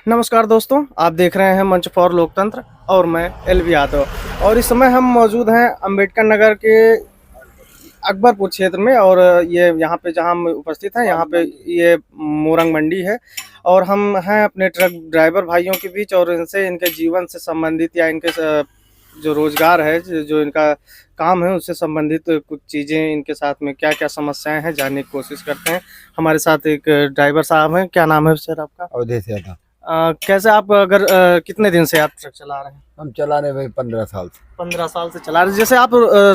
नमस्कार दोस्तों, आप देख रहे हैं मंच फॉर लोकतंत्र और मैं एलवी यादव। और इस समय हम मौजूद हैं अंबेडकर नगर के अकबरपुर क्षेत्र में। और ये यहाँ पे जहाँ हम उपस्थित हैं, यहाँ पे ये मोरंग मंडी है। और हम हैं अपने ट्रक ड्राइवर भाइयों के बीच और इनसे इनके जीवन से संबंधित या इनके जो रोजगार है, जो इनका काम है, उससे संबंधित कुछ चीज़ें, इनके साथ में क्या क्या समस्याएं हैं, जानने की कोशिश करते हैं। हमारे साथ एक ड्राइवर साहब हैं। क्या नाम है सर आपका? अवधेश यादव। कैसे आप कितने दिन से आप ट्रक चला रहे हैं? हम चला रहे भाई 15 साल से। 15 साल से चला रहे हैं। जैसे आप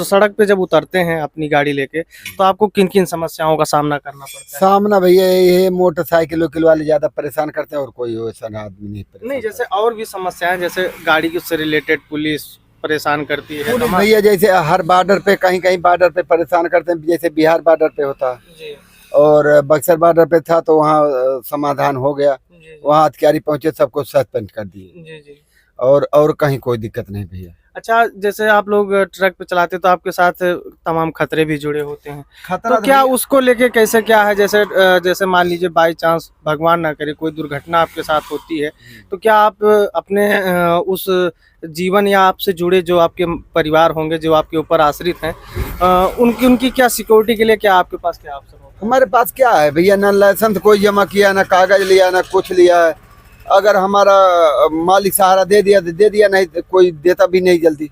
सड़क पे जब उतरते हैं अपनी गाड़ी लेके, तो आपको किन किन समस्याओं का सामना करना पड़ता है? सामना भैया ये मोटरसाइकिल वाले ज्यादा परेशान करते हैं और कोई वैसा आदमी नहीं परेशान। नहीं, जैसे और भी समस्याएं, जैसे गाड़ी से रिलेटेड पुलिस परेशान करती है। पुलिस भैया जैसे हर बॉर्डर पे कहीं कहीं बॉर्डर पे परेशान करते हैं। जैसे बिहार बॉर्डर पे होता जी और बक्सर बॉर्डर पे था तो वहाँ समाधान हो गया। जी वहाँ अधिकारी पहुंचे, सबको सस्पेंड कर दिए। जी जी। और कहीं कोई दिक्कत नहीं भैया। अच्छा, जैसे आप लोग ट्रक पे चलाते तो आपके साथ तमाम खतरे भी जुड़े होते हैं, खतरा तो क्या उसको लेके कैसे क्या है? जैसे मान लीजिए बाई चांस, भगवान ना करे, कोई दुर्घटना आपके साथ होती है, तो क्या आप अपने उस जीवन या आपसे जुड़े जो आपके परिवार होंगे, जो आपके ऊपर आश्रित हैं, उनकी क्या सिक्योरिटी के लिए क्या आपके पास क्या अवसर होगा? हमारे पास क्या है भैया, ना लाइसेंस कोई जमा किया, ना कागज लिया, ना कुछ लिया है। अगर हमारा मालिक सहारा दे दिया तो दे दिया, नहीं तो कोई देता भी नहीं जल्दी।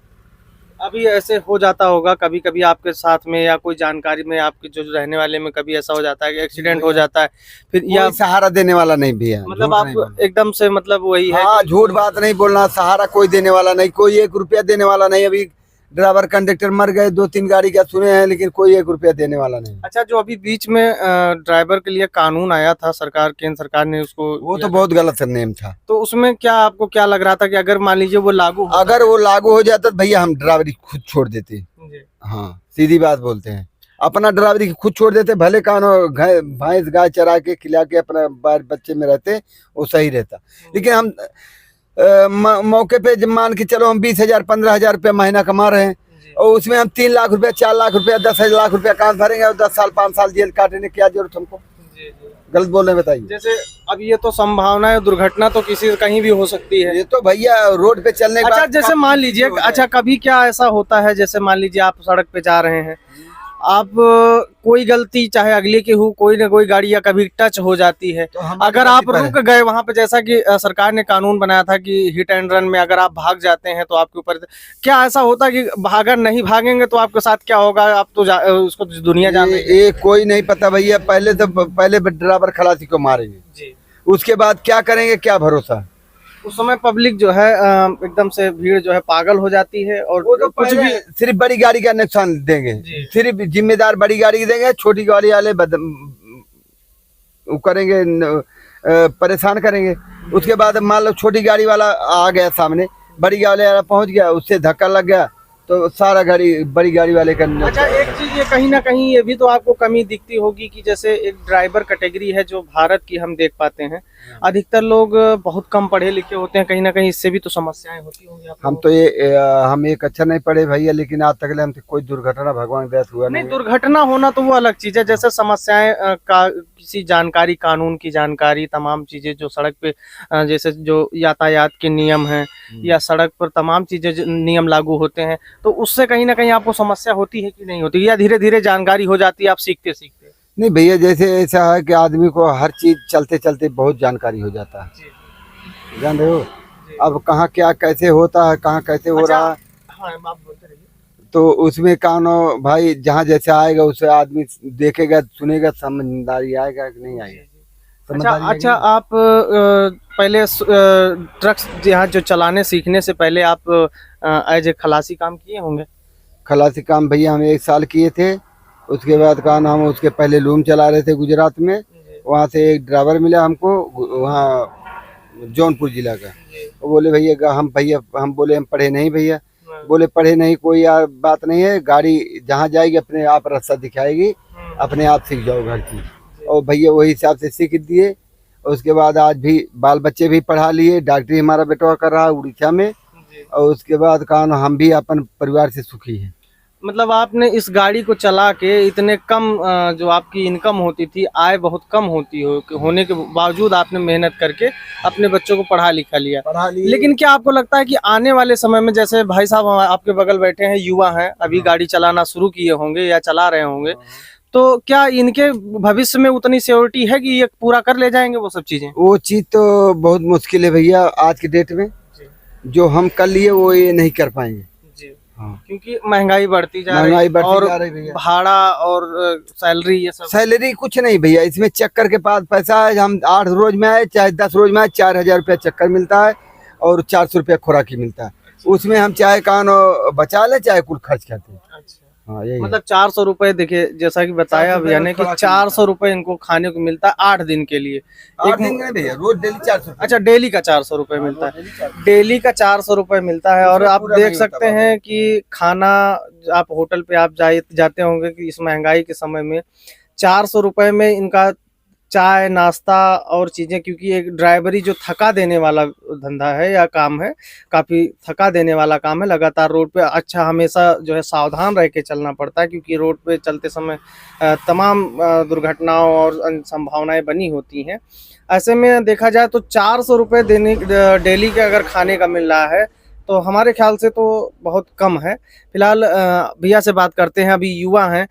अभी ऐसे हो जाता होगा कभी कभी आपके साथ में, या कोई जानकारी में आपके जो रहने वाले में कभी ऐसा हो जाता है कि एक्सीडेंट हो जाता है, फिर या सहारा देने वाला नहीं भैया। मतलब आप एकदम से, मतलब वही है हाँ, झूठ बात नहीं बोलना। सहारा कोई देने वाला नहीं, कोई 1 रुपया देने वाला नहीं। अभी ड्राइवर कंडक्टर मर गए, 2-3 गाड़ी का सुने हैं, लेकिन कोई 1 रुपया देने वाला नहीं। अच्छा, जो अभी बीच में ड्राइवर के लिए कानून आया था, सरकार, केंद्र सरकार ने उसको, वो तो बहुत गलत नेम था। तो उसमें क्या आपको क्या लग रहा था कि अगर मान लीजिए वो लागू अगर वो लागू हो जाता तो भैया हम ड्राइवरी खुद छोड़ देते। जी। हाँ, सीधी बात बोलते हैं, अपना ड्राइवरी खुद छोड़ देते। भले कानो भैंस गाय चरा के खिला के अपना बाल बच्चे में रहते, वो सही रहता। लेकिन हम मौके पे जब मान के चलो हम 20,000 15,000 रुपया महीना कमा रहे हैं, और उसमें हम 3 लाख रुपया, 4 लाख रुपया, 10 लाख रुपया कहाँ भरेंगे? और 10 साल 5 साल जेल काटने की क्या जरूरत हमको? जी जी। गलत बोल रहे हैं, बताइए। जैसे अब ये तो संभावना है, दुर्घटना तो किसी कहीं भी हो सकती है। ये तो भैया रोड पे चलने के अच्छा, बाद जैसे मान लीजिए, अच्छा कभी क्या ऐसा होता है, जैसे मान लीजिए आप सड़क पे जा रहे हैं, आप कोई गलती चाहे अगले की हो, कोई ना कोई गाड़ी या कभी टच हो जाती है, तो अगर आप रुक गए वहां पे, जैसा कि सरकार ने कानून बनाया था कि हिट एंड रन में अगर आप भाग जाते हैं तो आपके ऊपर, क्या ऐसा होता है कि अगर नहीं भागेंगे तो आपके साथ क्या होगा? आप तो उसको दुनिया जान रही है। ये कोई नहीं पता भैया। पहले ड्राइवर खलासी को मारेंगे जी। उसके बाद क्या करेंगे, क्या भरोसा। उस समय पब्लिक जो है एकदम से भीड़ जो है पागल हो जाती है, और वो तो कुछ भी सिर्फ बड़ी गाड़ी का नुकसान देंगे, सिर्फ जिम्मेदार बड़ी गाड़ी देंगे। छोटी गाड़ी वाले वो करेंगे, परेशान करेंगे। उसके बाद मान लो छोटी गाड़ी वाला आ गया सामने, बड़ी गाड़ी वाला पहुंच गया, उससे धक्का लग गया तो सारा गाड़ी बड़ी गाड़ी वाले का। अच्छा, एक चीज ये कहीं ना कहीं ये भी तो आपको कमी दिखती होगी कि जैसे एक ड्राइवर कैटेगरी है जो भारत की हम देख पाते हैं, अधिकतर लोग बहुत कम पढ़े लिखे होते हैं, कहीं ना कहीं इससे भी तो समस्याएं होती होंगी आपको। हम एक अच्छा नहीं पढ़े भैया, लेकिन आज तक हमसे कोई दुर्घटना भगवान की दया से हुआ नहीं, दुर्घटना होना तो वो अलग चीज है। जैसे समस्याएं का किसी जानकारी, कानून की जानकारी, तमाम चीजें जो सड़क पे जैसे जो यातायात के नियम हैं या सड़क पर तमाम चीजें नियम लागू होते हैं, तो उससे कहीं ना कहीं आपको समस्या होती है कि नहीं होती, या धीरे धीरे जानकारी हो जाती है आप सीखते सीखते? नहीं भैया, जैसे ऐसा है कि आदमी को हर चीज चलते चलते बहुत जानकारी हो जाता है, जान रहे हो। अब कहाँ क्या कैसे होता है, कहाँ कैसे हो रहा है, हाँ, आप बोलते रहिए। तो उसमें कानो भाई जहाँ जैसे आएगा उसे आदमी देखेगा, सुनेगा, समझदारी आएगा कि नहीं आएगा। अच्छा, आप पहले ट्रक यहाँ जो चलाने सीखने से पहले आप एज ए खलासी काम किए होंगे? खलासी काम भैया हम 1 साल किए थे। उसके बाद का हम उसके पहले लूम चला रहे थे गुजरात में। वहाँ से एक ड्राइवर मिला हमको, वहाँ जौनपुर जिला का। वो बोले भैया हम बोले हम पढ़े नहीं भैया। बोले पढ़े नहीं कोई बात नहीं है, गाड़ी जहाँ जाएगी अपने आप रास्ता दिखाएगी, अपने आप सीख जाओ हर चीज। और भैया वही हिसाब से सीख दिए। उसके बाद आज भी बाल बच्चे भी पढ़ा लिए, डॉक्टरी हमारा बेटा कर रहा है उड़ीसा में। और उसके बाद कहा हम भी अपन परिवार से सुखी हैं। मतलब आपने इस गाड़ी को चला के इतने कम जो आपकी इनकम होती थी, आय बहुत कम होने के बावजूद आपने मेहनत करके अपने बच्चों को पढ़ा लिखा लिया। पढ़ा लिए। लेकिन क्या आपको लगता है कि आने वाले समय में, जैसे भाई साहब आपके बगल बैठे हैं, युवा हैं, अभी गाड़ी चलाना शुरू किए होंगे या चला रहे होंगे, तो क्या इनके भविष्य में उतनी सिक्योरिटी है कि ये पूरा कर ले जाएंगे वो सब चीजें? वो चीज तो बहुत मुश्किल है भैया आज के डेट में। जो हम कर लिए वो ये नहीं कर पाएंगे जी। हाँ। क्योंकि महंगाई बढ़ती जा रही महंगाई है बढ़ती और जा रही भैया। भाड़ा और सैलरी ये सब। सैलरी कुछ नहीं भैया, इसमें चक्कर के पास पैसा है। हम 8 रोज में आए चाहे 10 रोज में आए, 4,000 रुपया चक्कर मिलता है और 400 रुपया खुराकी मिलता है। उसमें हम चाहे कान बचा ले चाहे कुल खर्च करते हैं। अच्छा। हाँ यही मतलब 400 रुपए, देखिए जैसा कि बताया 400 भैया ने कि खुराक 400 रुपए इनको खाने को मिलता है 8 दिन के लिए। 8 दिन में भैया रोज डेली 400। अच्छा, डेली का 400 रुपए मिलता है, डेली का 400 रुपए मिलता है। और आप पूरा देख नहीं होता सकते हैं कि खाना, आप होटल पे आप जाते होंगे कि इस महंगाई के समय में 400 रुपए में इनका चाय नाश्ता और चीजें, क्योंकि एक ड्राइवरी जो थका देने वाला धंधा है या काम है, काफी थका देने वाला काम है। लगातार रोड पे अच्छा हमेशा जो है सावधान रह के चलना पड़ता है, क्योंकि रोड पे चलते समय तमाम दुर्घटनाओं और संभावनाएं बनी होती हैं। ऐसे में देखा जाए तो 400 रुपये देने डेली के अगर खाने का मिल रहा है तो हमारे ख्याल से तो बहुत कम है। फिलहाल भैया से बात करते हैं, अभी युवा हैं।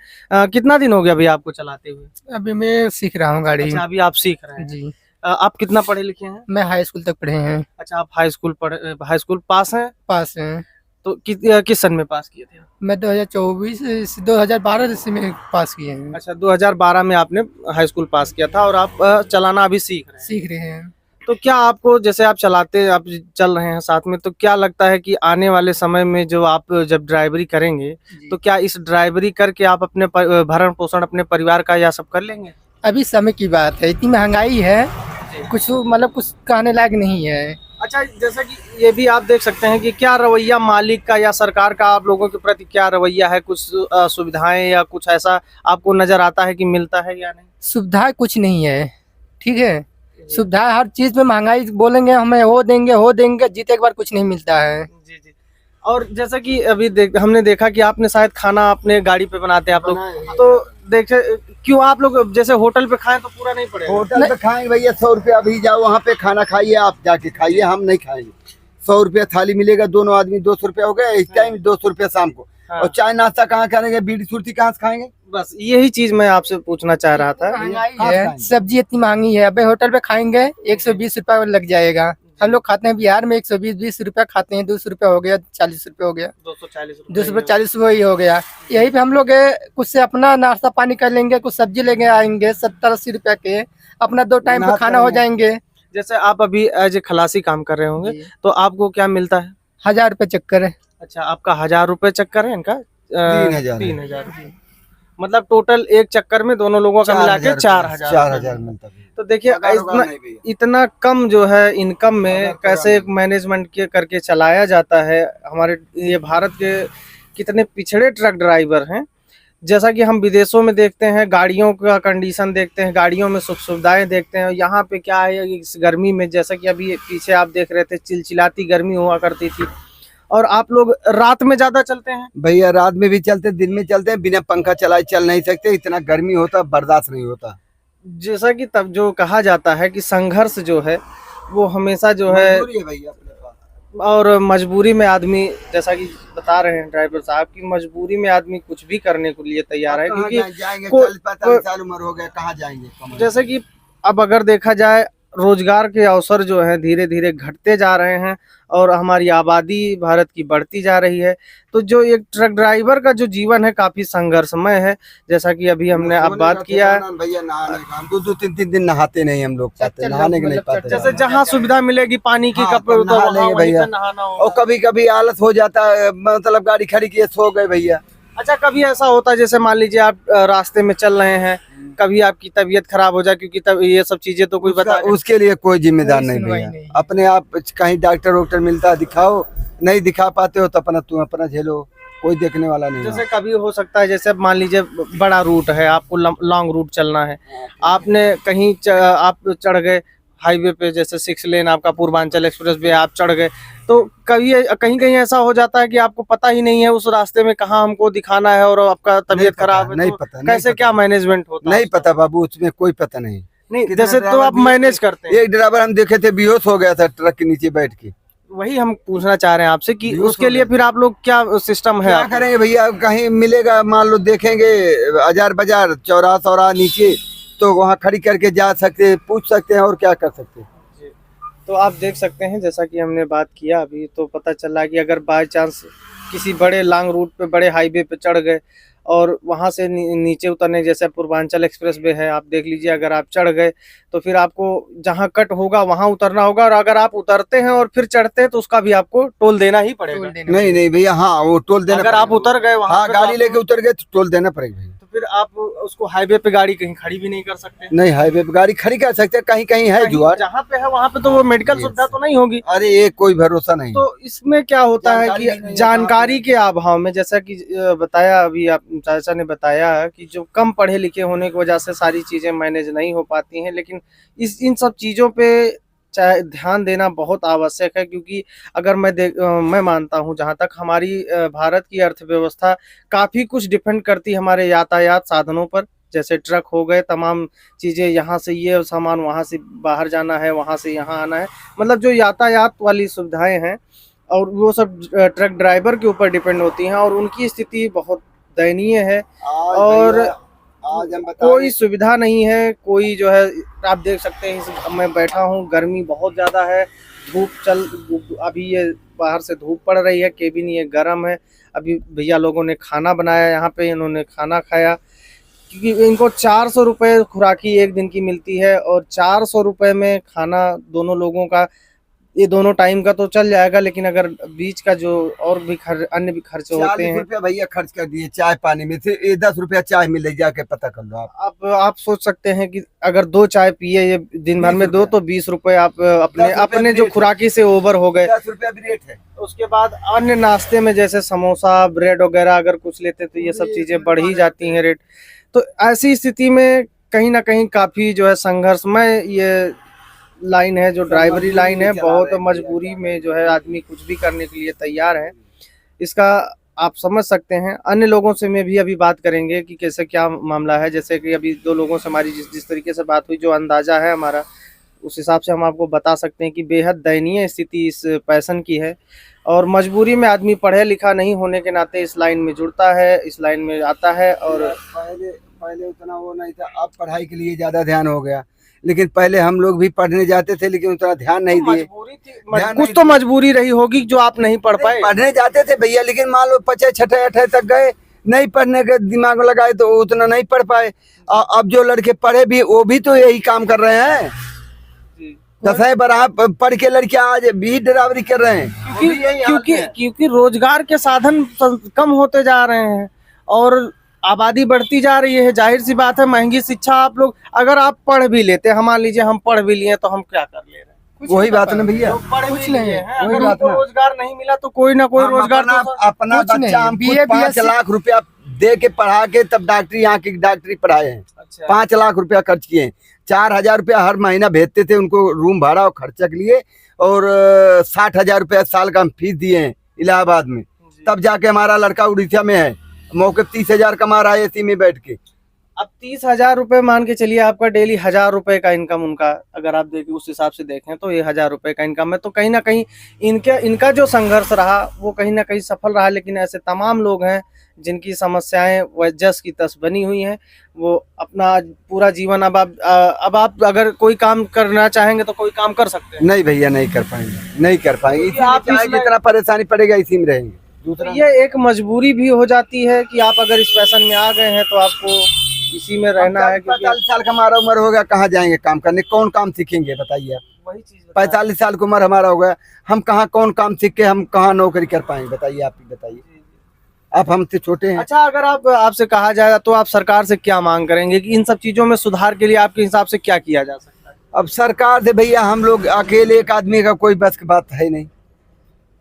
कितना दिन हो गया भैया आपको चलाते हुए? अभी मैं सीख रहा हूँ गाड़ी। अच्छा, अभी आप सीख रहे हैं। जी, आप कितना पढ़े लिखे हैं? मैं हाई स्कूल तक पढ़े हैं। अच्छा, आप हाई स्कूल पास हैं? पास हैं। तो किस सन में पास किए थे? मैं 2012 से में पास किए हैं। अच्छा, 2012 में आपने हाई स्कूल पास किया था और आप चलाना अभी सीख रहे हैं। सीख रहे हैं। तो क्या आपको, जैसे आप आप चल रहे हैं साथ में, तो क्या लगता है कि आने वाले समय में जो आप जब ड्राइवरी करेंगे तो क्या इस ड्राइवरी करके आप अपने भरण पोषण अपने परिवार का या सब कर लेंगे? अभी समय की बात है, इतनी महंगाई है, कुछ मतलब कुछ कहने लायक नहीं है। अच्छा, जैसा कि ये भी आप देख सकते हैं कि क्या रवैया मालिक का या सरकार का आप लोगों के प्रति क्या रवैया है? कुछ सुविधाएं या कुछ ऐसा आपको नजर आता है कि मिलता है या नहीं? सुविधा कुछ नहीं है, ठीक है। सुविधा हर चीज में महंगाई, बोलेंगे हमें हो देंगे, जीते एक बार कुछ नहीं मिलता है। जी जी। और जैसा कि अभी हमने देखा कि आपने शायद खाना अपने गाड़ी पे बनाते हैं आप लोग, तो देखे क्यों आप लोग जैसे होटल पे खाएं तो पूरा नहीं पड़ेगा? होटल पे खाएंगे भैया 100 रुपया, अभी जाओ वहाँ पे खाना खाइए, आप जाके खाइए, हम नहीं खाएंगे। 100 रुपया थाली मिलेगा, दोनों आदमी 200 रुपया हो गया, इस टाइम 200 रुपया शाम को। हाँ। और चाय नाश्ता कहाँ करेंगे, बीड़ी सुर्ती कहाँ से खाएंगे? बस यही चीज मैं आपसे पूछना चाह रहा था। महंगाई है, सब्जी इतनी महंगी है। अबे होटल पे खाएंगे 120 रुपया लग जाएगा। हम लोग खाते हैं बिहार में 120 रुपया खाते हैं, 200 रुपया हो गया, 40 रुपया हो गया, 240 वही हो गया। यही पे हम लोग कुछ से अपना नाश्ता पानी कर लेंगे, कुछ सब्जी लेके आएंगे 70-80 रुपया के, अपना 2 टाइम का खाना हो जाएंगे। जैसे आप अभी एज ए खलासी काम कर रहे होंगे तो आपको क्या मिलता है? 1000 रुपये चक्कर है। अच्छा, आपका 1000 रुपये चक्कर है, इनका 3000 मतलब टोटल एक चक्कर में दोनों लोगों का मिला के 4000 मिलता है। तो देखिए इतना कम जो है इनकम में कैसे मैनेजमेंट के करके चलाया जाता है। हमारे ये भारत के कितने पिछड़े ट्रक ड्राइवर हैं। जैसा कि हम विदेशों में देखते हैं, गाड़ियों का कंडीशन देखते हैं, गाड़ियों में सुख सुविधाएं देखते हैं। यहाँ पे क्या है, इस गर्मी में जैसा कि अभी पीछे आप देख रहे थे, चिलचिलाती गर्मी हुआ करती थी। और आप लोग रात में ज्यादा चलते हैं? भैया रात में भी चलते, दिन में चलते हैं, बिना पंखा चलाए चल नहीं सकते, इतना गर्मी होता, बर्दाश्त नहीं होता। जैसा कि तब जो कहा जाता है कि संघर्ष जो है वो हमेशा जो है भैया और मजबूरी में आदमी, जैसा कि बता रहे हैं ड्राइवर साहब की, मजबूरी में आदमी कुछ भी करने के लिए तैयार है। क्योंकि जाएंगे 40-45 साल उम्र हो गया, कहाँ जाएंगे? जैसे कि अब अगर देखा जाए रोजगार के अवसर जो है धीरे धीरे घटते जा रहे हैं और हमारी आबादी भारत की बढ़ती जा रही है, तो जो एक ट्रक ड्राइवर का जो जीवन है काफी संघर्षमय है। जैसा कि अभी हमने अब बात किया है, भैया नहाने का हम 2-3 दिन नहाते नहीं, हम लोग पाते नहाने के नहीं पाते। जैसे जहाँ सुविधा मिलेगी पानी की, हाँ, कपड़े तो नहा लेंगे भैया। नहाना और कभी कभी आलस हो जाता है, मतलब गाड़ी खड़ी किए सो गए भैया। अच्छा, कभी ऐसा होता है जैसे मान लीजिए आप रास्ते में चल रहे हैं, कभी आपकी तबीयत खराब हो जाए, क्योंकि तब ये सब चीजें तो कोई बता उसके लिए कोई जिम्मेदार नहीं भैया। अपने आप कहीं डॉक्टर वोक्टर मिलता है दिखाओ, नहीं दिखा पाते हो तो अपना तुम अपना झेलो, कोई देखने वाला नहीं। जैसे कभी हो सकता है, जैसे मान लीजिए बड़ा रूट है, आपको लॉन्ग रूट चलना है, आपने कहीं आप चढ़ गए, हाईवे पे जैसे 6 लेन आपका पूर्वांचल एक्सप्रेस वे आप चढ़ गए, तो कभी कहीं कहीं ऐसा हो जाता है कि आपको पता ही नहीं है उस रास्ते में कहाँ हमको दिखाना है और आपका तबीयत खराब है, नहीं तो पता, कैसे क्या मैनेजमेंट होता है? नहीं पता बाबू, उसमें कोई पता नहीं। नहीं, कितना जैसे तो ड्राइवर आप भी मैनेज करते हैं। एक ड्राइवर हम देखे थे बेहोश हो गया था ट्रक के नीचे बैठ के। वही हम पूछना चाह रहे हैं आपसे कि बेहोश उसके हो लिए गया। फिर आप लोग क्या सिस्टम है क्या आपका? करेंगे भैया, कहीं मिलेगा मान लो देखेंगे हजार बाजार चौराहा नीचे, तो वहाँ खड़ी करके जा सकते, पूछ सकते हैं और क्या कर सकते हैं। जी। तो आप देख सकते हैं जैसा कि हमने बात किया अभी, तो पता चला कि अगर बाय चांस किसी बड़े लॉन्ग रूट पे बड़े हाईवे पे चढ़ गए और वहां से नीचे उतरने, जैसे पूर्वांचल एक्सप्रेस वे है, आप देख लीजिए, अगर आप चढ़ गए तो फिर आपको जहां कट होगा वहां उतरना होगा, और अगर आप उतरते हैं और फिर चढ़ते हैं तो उसका भी आपको टोल देना ही पड़ेगा। नहीं नहीं भैया, हाँ वो टोल देना अगर आप पड़ेगा। उतर गए वहां हाँ पे तो गाड़ी आपको- लेके उतर गए तो टोल देना पड़ेगा भैया। तो फिर आप उसको हाईवे पे गाड़ी कहीं खड़ी भी नहीं कर सकते। नहीं हाईवे पे गाड़ी खड़ी कर सकते हैं, कहीं कहीं है कहीं जुआर। जहाँ पे है वहां पे तो वो मेडिकल Yes. सुविधा तो नहीं होगी। अरे ये कोई भरोसा नहीं। तो इसमें क्या होता है जानकारी नहीं कि है जानकारी के अभाव में, जैसा कि बताया अभी आप चाचा ने बताया कि जो कम पढ़े लिखे होने की वजह से सारी चीजें मैनेज नहीं हो पाती हैं, लेकिन इन सब चीजों पे चाहे ध्यान देना बहुत आवश्यक है, क्योंकि अगर मैं मानता हूं, जहां तक हमारी भारत की अर्थव्यवस्था काफी कुछ डिपेंड करती है हमारे यातायात साधनों पर, जैसे ट्रक हो गए, तमाम चीजें, यहाँ से ये सामान वहां से बाहर जाना है, वहां से यहाँ आना है, मतलब जो यातायात वाली सुविधाएं हैं और वो सब ट्रक ड्राइवर के ऊपर डिपेंड होती हैं, और उनकी स्थिति बहुत दयनीय है। और आज हम बता कोई सुविधा नहीं है, कोई जो है, आप देख सकते हैं मैं बैठा हूँ, गर्मी बहुत ज़्यादा है, अभी ये बाहर से धूप पड़ रही है, केबिन ये गर्म है। अभी भैया लोगों ने खाना बनाया यहाँ पे, इन्होंने खाना खाया, क्योंकि इनको 400 रुपये खुराकी एक दिन की मिलती है, और 400 रुपये में खाना दोनों लोगों का, ये दोनों टाइम का तो चल जाएगा, लेकिन अगर बीच का जो और भी अन्य भी खर्चे होते 40 हैं। रुपया भैया खर्च कर दिए चाय पानी में से, ये 10 रुपया चाय मिले, जाके पता कर लो आप। अब आप सोच सकते हैं कि अगर 2 चाय पिए ये दिन भर में 2, तो 20 रुपए आप अपने जो खुराकी से ओवर हो गए। 10 रुपया भी रेट है। उसके बाद अन्य नाश्ते में जैसे समोसा, ब्रेड वगैरह अगर कुछ लेते तो ये सब चीजें बढ़ ही जाती हैं रेट। तो ऐसी स्थिति में कहीं ना कहीं काफी जो है संघर्षमय ये लाइन है, जो ड्राइवरी लाइन है, बहुत मजबूरी में जो है आदमी कुछ भी करने के लिए तैयार है। इसका आप समझ सकते हैं। अन्य लोगों से में भी अभी बात करेंगे कि कैसे क्या मामला है, जैसे कि अभी 2 लोगों से हमारी जिस तरीके से बात हुई, जो अंदाजा है हमारा, उस हिसाब से हम आपको बता सकते हैं कि बेहद दयनीय स्थिति इस पैसन की है, और मजबूरी में आदमी पढ़े लिखा नहीं होने के नाते इस लाइन में जुड़ता है, इस लाइन में आता है। और पहले उतना वो नहीं था, अब पढ़ाई के लिए ज्यादा ध्यान हो गया, लेकिन पहले हम लोग भी पढ़ने जाते थे लेकिन उतना ध्यान नहीं दिए। मजबूरी थी, कुछ तो मजबूरी रही होगी जो आप नहीं पढ़ पाए। पढ़ने जाते थे भैया, लेकिन मान लो 5, 6, 8 तक गए, नहीं पढ़ने के दिमाग में लगाए तो उतना नहीं पढ़ पाए। अब जो लड़के पढ़े भी वो भी तो यही काम कर रहे हैं। 10 बड़ा पढ़ के लड़कियां आज भी ड्राइवरी कर रहे हैं, क्योंकि रोजगार के साधन कम होते जा रहे हैं और आबादी बढ़ती जा रही है। जाहिर सी बात है, महंगी शिक्षा आप लोग, अगर आप पढ़ भी लेते हैं, मान लीजिए हम पढ़ भी लिए, तो हम क्या कर ले रहे हैं? वही बात ना भैया, कुछ नहीं है। वही अगर बात हमको ना। रोजगार नहीं मिला तो कोई ना कोई रोजगार अपना बच्चा हम 5 लाख रुपया दे के पढ़ा के तब डॉक्टरी, यहाँ की डॉक्टरी पढ़ाए हैं। 5 लाख रुपया खर्च किए हैं। 4,000 रुपया हर महीना भेजते थे उनको रूम भाड़ा और खर्चा के लिए, और 60,000 रुपया साल का हम फीस दिए हैं इलाहाबाद में। तब जाके हमारा लड़का उड़ीसा में है, मौके 30,000 कमा रहा है एसी में बैठ के। अब 30,000 रुपए मान के चलिए, आपका डेली 1,000 रुपए का इनकम उनका, अगर आप देखें उस हिसाब से देखें तो ये 1,000 रुपए का इनकम है। तो कहीं ना कहीं इनका जो संघर्ष रहा वो कहीं ना कहीं सफल रहा। लेकिन ऐसे तमाम लोग हैं जिनकी समस्याएं वजस की तस बनी हुई हैं, वो अपना पूरा जीवन, अब आप अगर कोई काम करना चाहेंगे तो कोई काम कर सकते हैं। नहीं भैया, नहीं कर पाएंगे, इसी आप में चाहे जितना परेशानी पड़ेगा इसी में रहेंगे। तो ये एक मजबूरी भी हो जाती है कि आप अगर इस पैशन में आ गए हैं तो आपको इसी में रहना है। 45 साल का हमारा उम्र हो गया, कहाँ जाएंगे काम करने, कौन काम सीखेंगे बताइए आप। वही चीज 45 साल की उम्र हमारा हो गया, हम कहाँ कौन काम सीख के हम कहाँ नौकरी कर पाएंगे बताइए, आप ही बताइए। आप हमसे छोटे हैं। अच्छा, अगर आपसे कहा जाए तो आप सरकार से क्या मांग करेंगे कि इन सब चीजों में सुधार के लिए आपके हिसाब से क्या किया जा सकता है? अब सरकार से भैया, हम लोग अकेले एक आदमी का कोई बस की बात है नहीं।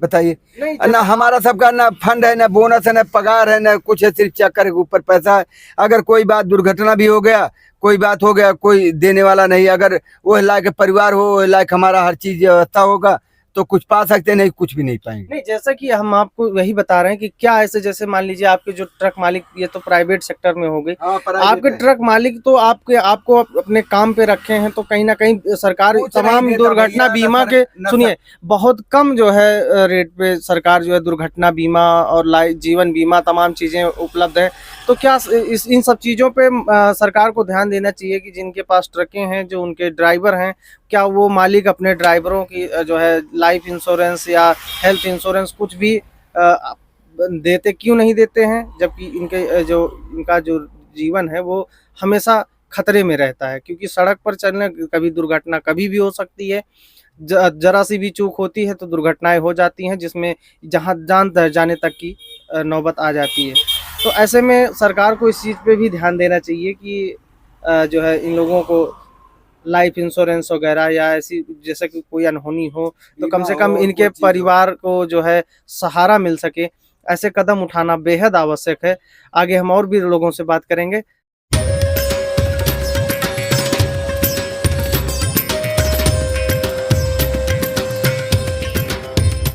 बताइए। नहीं, ना हमारा सबका ना फंड है, ना बोनस है, ना पगार है, ना कुछ है, सिर्फ चक्कर के ऊपर पैसा है। अगर कोई बात दुर्घटना भी हो गया, कोई बात हो गया, कोई देने वाला नहीं, अगर वो लायक परिवार हो, वो लायक हमारा हर चीज व्यवस्था होगा तो कुछ पा सकते, नहीं कुछ भी नहीं पाएंगे। नहीं, जैसा कि हम आपको वही बता रहे हैं कि क्या ऐसे, जैसे मान लीजिए आपके जो ट्रक मालिक, ये तो प्राइवेट सेक्टर में हो गई, आपके ट्रक मालिक तो आपको अपने काम पे रखे हैं, तो कहीं ना कहीं सरकार कुछ नहीं तमाम देता दुर्घटना भैया, बीमा ना के, ना सुनिए, बहुत कम जो है रेट पे सरकार जो है दुर्घटना बीमा और जीवन बीमा तमाम चीजें उपलब्ध है। तो क्या इन सब चीजों पे सरकार को ध्यान देना चाहिए कि जिनके पास ट्रकें हैं, जो उनके ड्राइवर हैं, क्या वो मालिक अपने ड्राइवरों की जो है लाइफ इंश्योरेंस या हेल्थ इंश्योरेंस कुछ भी देते, क्यों नहीं देते हैं, जबकि इनका जो जीवन है वो हमेशा खतरे में रहता है, क्योंकि सड़क पर चलने कभी दुर्घटना कभी भी हो सकती है। जरा सी भी चूक होती है तो दुर्घटनाएं हो जाती हैं, जिसमें जहां जान जाने तक की नौबत आ जाती है। तो ऐसे में सरकार को इस चीज़ पे भी ध्यान देना चाहिए कि जो है इन लोगों को लाइफ इंश्योरेंस वगैरह, या ऐसी जैसे कि कोई अनहोनी हो तो कम से कम इनके परिवार को जो है सहारा मिल सके। ऐसे कदम उठाना बेहद आवश्यक है। आगे हम और भी लोगों से बात करेंगे।